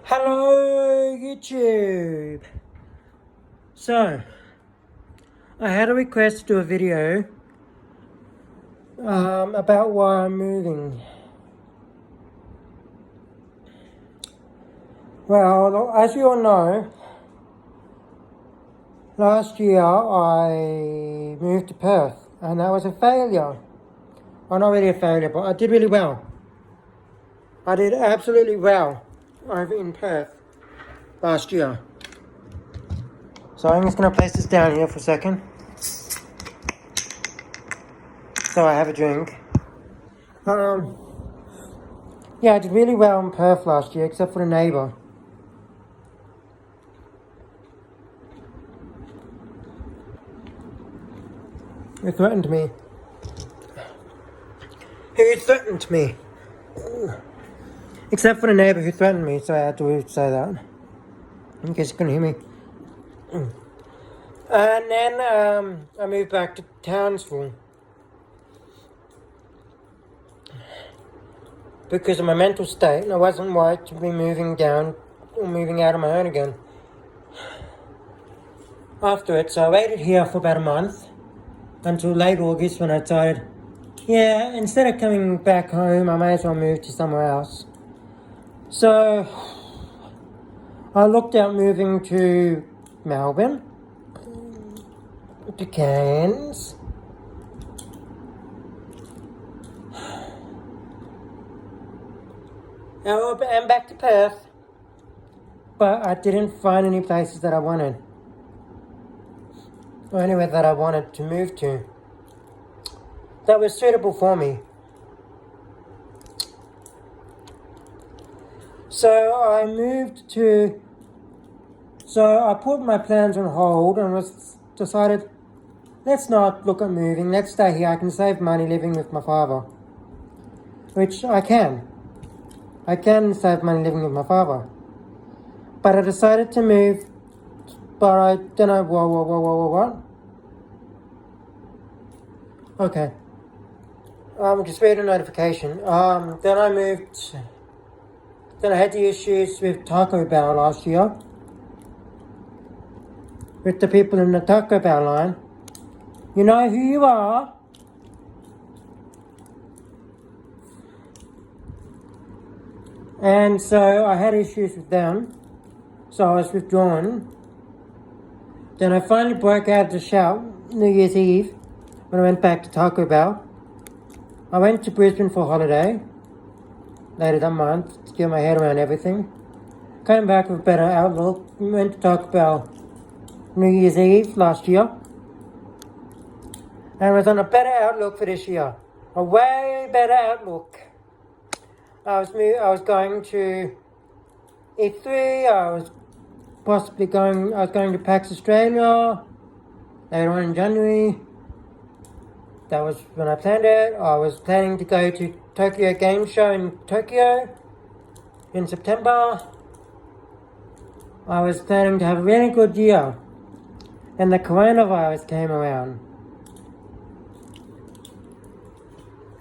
Hello YouTube! So, I had a request to do a video about why I'm moving. Well, as you all know, last year I moved to Perth and that was a failure. Well, not really a failure, but I did really well. I did absolutely well over in Perth last year. So I'm just going to place this down here for a second. So I have a drink. Yeah, I did really well in Perth last year, except for the neighbour. Who threatened me? Who threatened me? Except for the neighbour who threatened me, so I had to say that. In case you couldn't hear me. And then I moved back to Townsville. Because of my mental state, and I wasn't right to be moving down or moving out of my own again. Afterwards, I waited here for about a month until late August when I decided, yeah, instead of coming back home, I may as well move to somewhere else. So I looked at moving to Melbourne, to Cairns, and back to Perth, but I didn't find any places that I wanted, or anywhere that I wanted to move to that was suitable for me. So I put my plans on hold and decided, let's not look at moving, let's stay here. I can save money living with my father, which I can. I can save money living with my father. But I decided to move, but I don't know, what? Okay. Just read a notification. Then I moved, then I had the issues with Taco Bell last year. With the people in the Taco Bell line. You know who you are. And so I had issues with them. So I was withdrawn. Then I finally broke out of the shout New Year's Eve when I went back to Taco Bell. I went to Brisbane for a holiday later that month to get my head around everything. Came back with a better outlook. Went to Taco Bell New Year's Eve last year. And was on a better outlook for this year. A way better outlook. I was going to E3, I was going to PAX Australia later on in January. That was when I planned it. I was planning to go to Tokyo Game Show in Tokyo in September. I was planning to have a really good year. And the coronavirus came around.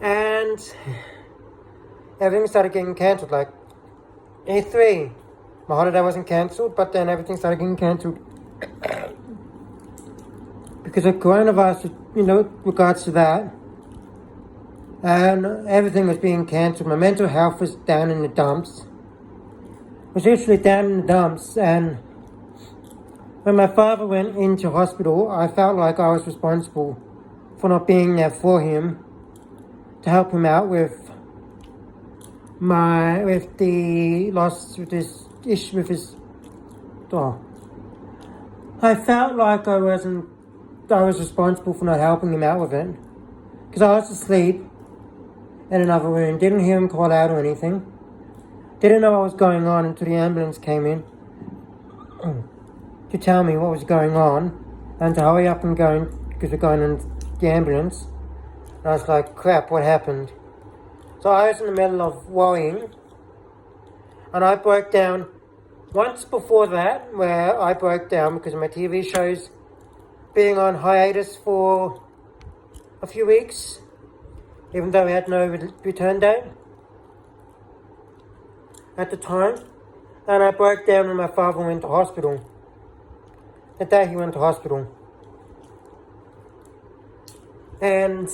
And everything started getting cancelled, like E3. My holiday wasn't cancelled, but then everything started getting cancelled. Because of coronavirus, regards to that. And everything was being cancelled. My mental health was down in the dumps. It was literally down in the dumps. And when my father went into hospital, I felt like I was responsible for not being there for him to help him out with this issue with his dog. I felt like I was responsible for not helping him out with it. Because I was asleep in another room, didn't hear him call out or anything. Didn't know what was going on until the ambulance came in to tell me what was going on and to hurry up and go because we're going in the ambulance. And I was like, crap, what happened? So I was in the middle of worrying, and I broke down once before that, where I broke down because of my TV shows being on hiatus for a few weeks, even though we had no return date at the time. And I broke down when my father went to hospital. The day he went to hospital. And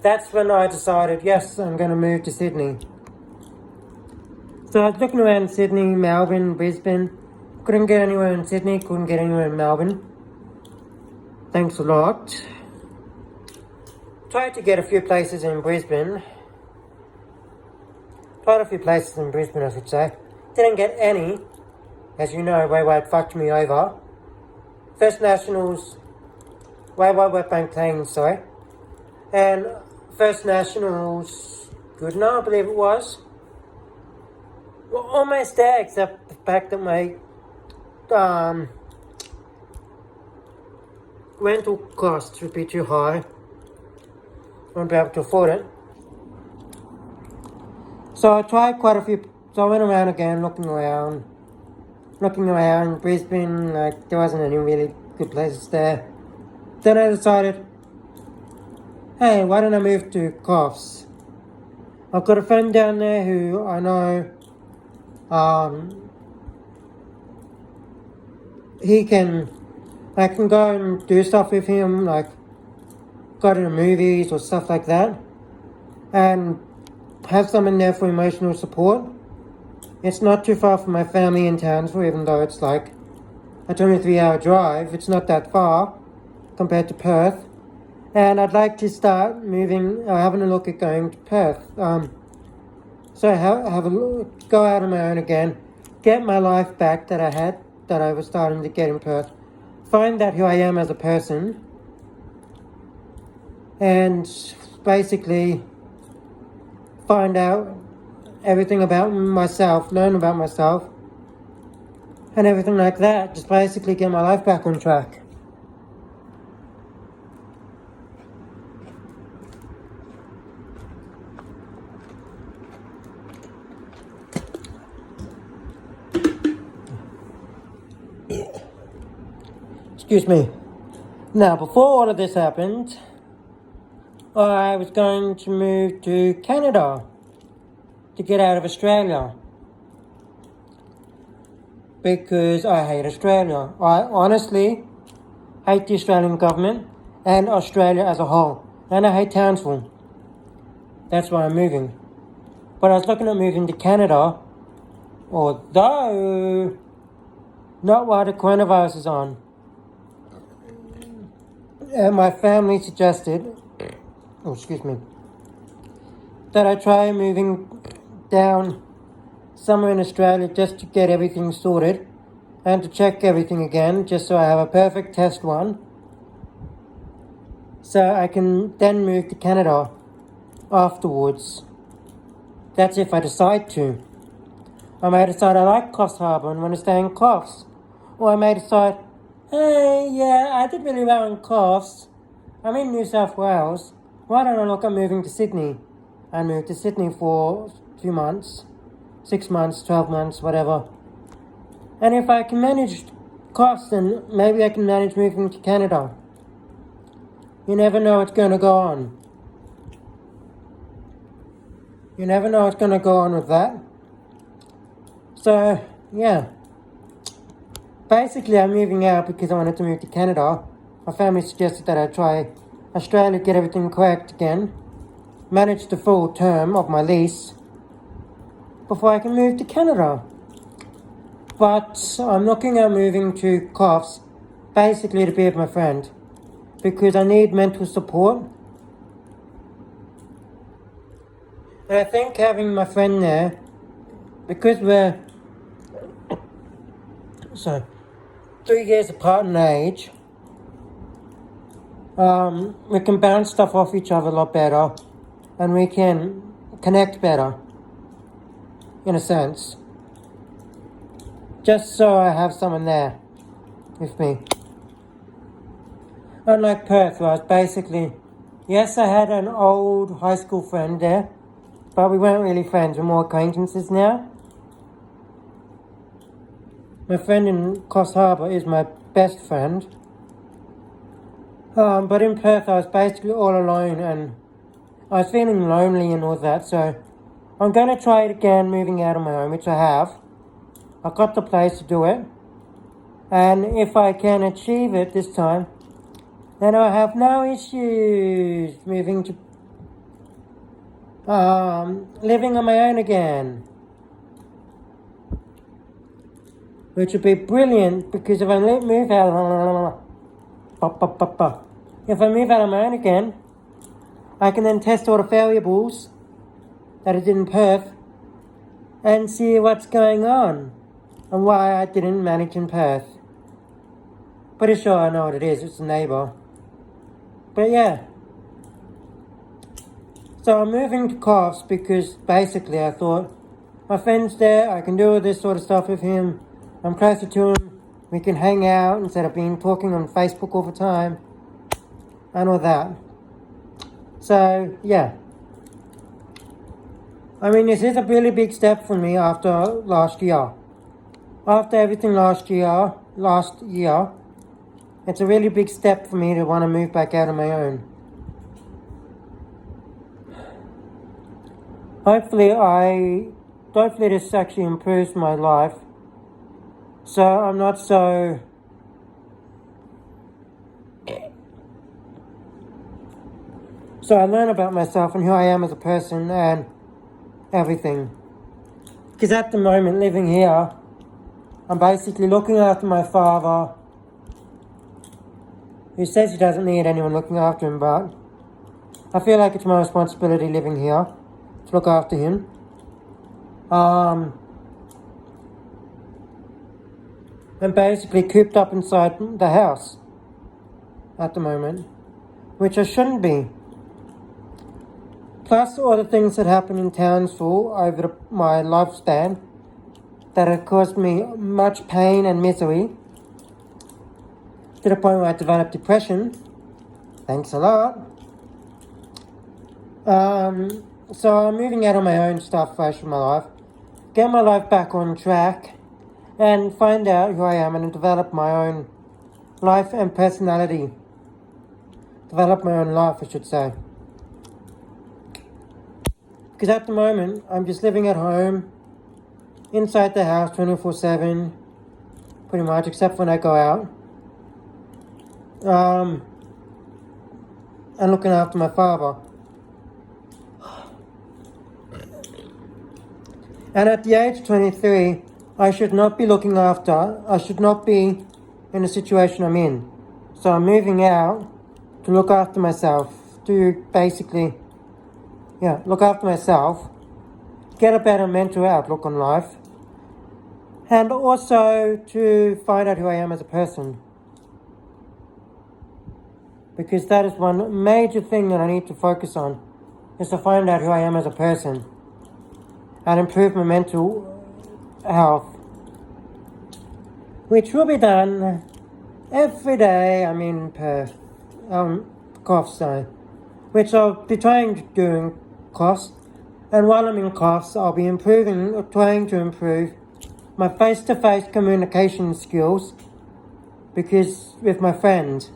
that's when I decided, yes, I'm going to move to Sydney. So I was looking around Sydney, Melbourne, Brisbane. Couldn't get anywhere in Sydney, couldn't get anywhere in Melbourne. Thanks a lot. Tried to get a few places in Brisbane. I should say. Didn't get any. As you know, Wayward fucked me over. First Nationals, Wayward Wetbank Plains, sorry. And First Nationals, Goodna, I believe it was. Well, almost there, except the fact that my rental costs would be too high. I won't be able to afford it. So I tried quite a few, so I went around again, looking around Brisbane, like there wasn't any really good places there. Then I decided, hey, why don't I move to Coffs? I've got a friend down there who I know, I can go and do stuff with him, like go to the movies or stuff like that, and have someone there for emotional support. It's not too far from my family in Townsville, even though it's like a 23-hour drive. It's not that far compared to Perth. And I'd like to start having a look at going to Perth. So have a look, go out on my own again, get my life back that I was starting to get in Perth. Find out who I am as a person. And basically find out everything about myself, learn about myself, and everything like that. Just basically get my life back on track. Excuse me. Now, before all of this happened, I was going to move to Canada to get out of Australia because I hate Australia. I honestly hate the Australian government and Australia as a whole, and I hate Townsville. That's why I'm moving. But I was looking at moving to Canada, although not while the coronavirus is on. And my family suggested, that I try moving down somewhere in Australia just to get everything sorted and to check everything again, just so I have a perfect test one, so I can then move to Canada afterwards. That's if I decide to. I may decide I like Coffs Harbour and want to stay in Coffs, or I may decide, hey, yeah, I did really well in Coffs. I'm in New South Wales. Why don't I look at moving to Sydney? I moved to Sydney for a few months, 6 months, 12 months, whatever. And if I can manage Coffs, then maybe I can manage moving to Canada. You never know what's going to go on. You never know what's going to go on with that. So, yeah. Basically, I'm moving out because I wanted to move to Canada. My family suggested that I try Australia, get everything correct again, manage the full term of my lease before I can move to Canada. But I'm looking at moving to Coffs basically to be with my friend because I need mental support. And I think having my friend there, because we're 3 years apart in age, we can bounce stuff off each other a lot better, and we can connect better, in a sense. Just so I have someone there with me. Unlike Perth, where I was basically, yes, I had an old high school friend there, but we weren't really friends, we're more acquaintances now. My friend in Coffs Harbour is my best friend. But in Perth I was basically all alone and I was feeling lonely and all that, so I'm going to try it again moving out of my home, which I have. I've got the place to do it. And if I can achieve it this time, then I have no issues moving to living on my own again. Which would be brilliant, because if I move out, if I move out on my own again, I can then test all the variables that I did in Perth and see what's going on and why I didn't manage in Perth. Pretty sure I know what it is, it's a neighbour. But yeah. So I'm moving to Coffs because basically I thought, my friend's there, I can do all this sort of stuff with him. I'm closer to him, we can hang out instead of being talking on Facebook all the time. And all that. So, yeah. I mean, this is a really big step for me after last year. After everything last year, it's a really big step for me to want to move back out on my own. Hopefully this actually improves my life. So I'm not so... So I learn about myself and who I am as a person and everything. Because at the moment, living here, I'm basically looking after my father, who says he doesn't need anyone looking after him, but I feel like it's my responsibility living here to look after him. I'm basically cooped up inside the house at the moment, which I shouldn't be. Plus all the things that happen in Townsville over my lifespan that have caused me much pain and misery to the point where I developed depression. Thanks a lot. So I'm moving out on my own stuff first for my life, get my life back on track, and find out who I am and develop my own life and personality. Develop my own life, I should say. Because at the moment, I'm just living at home, inside the house 24/7, pretty much, except when I go out. And looking after my father. And at the age of 23, I should not be in the situation I'm in. So I'm moving out to look after myself, to basically, look after myself, get a better mental outlook on life, and also to find out who I am as a person. Because that is one major thing that I need to focus on, is to find out who I am as a person and improve my mental health, which will be done every day I'm in Perth, Coffs, which I'll be trying to do in Coffs, and while I'm in Coffs, I'll be trying to improve my face-to-face communication skills, because with my friend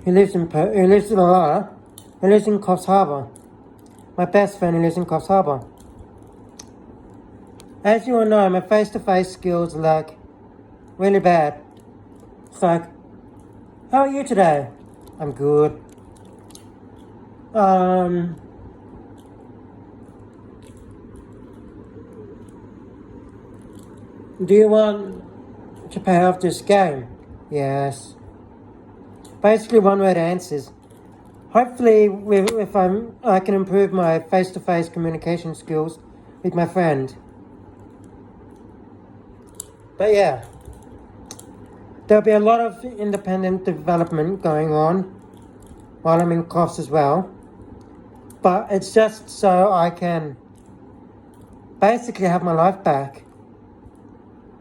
who lives in Coffs Harbour, my best friend who lives in Coffs Harbour. As you all know, my face-to-face skills are really bad. It's like, how are you today? I'm good. Do you want to pay off this game? Yes. Basically one-word answers. Hopefully, if I can improve my face-to-face communication skills with my friend. But yeah, there'll be a lot of independent development going on while I'm in Coffs as well. But it's just so I can basically have my life back.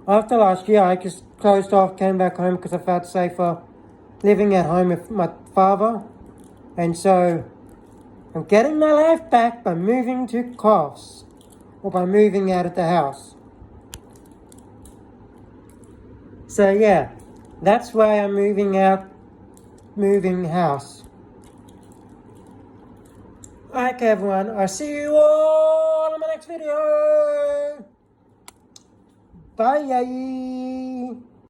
After last year, I just closed off, came back home because I felt safer living at home with my father. And so I'm getting my life back by moving to Coffs, or by moving out of the house. So yeah, that's why I'm moving house. Okay, everyone. I'll see you all in my next video. Bye.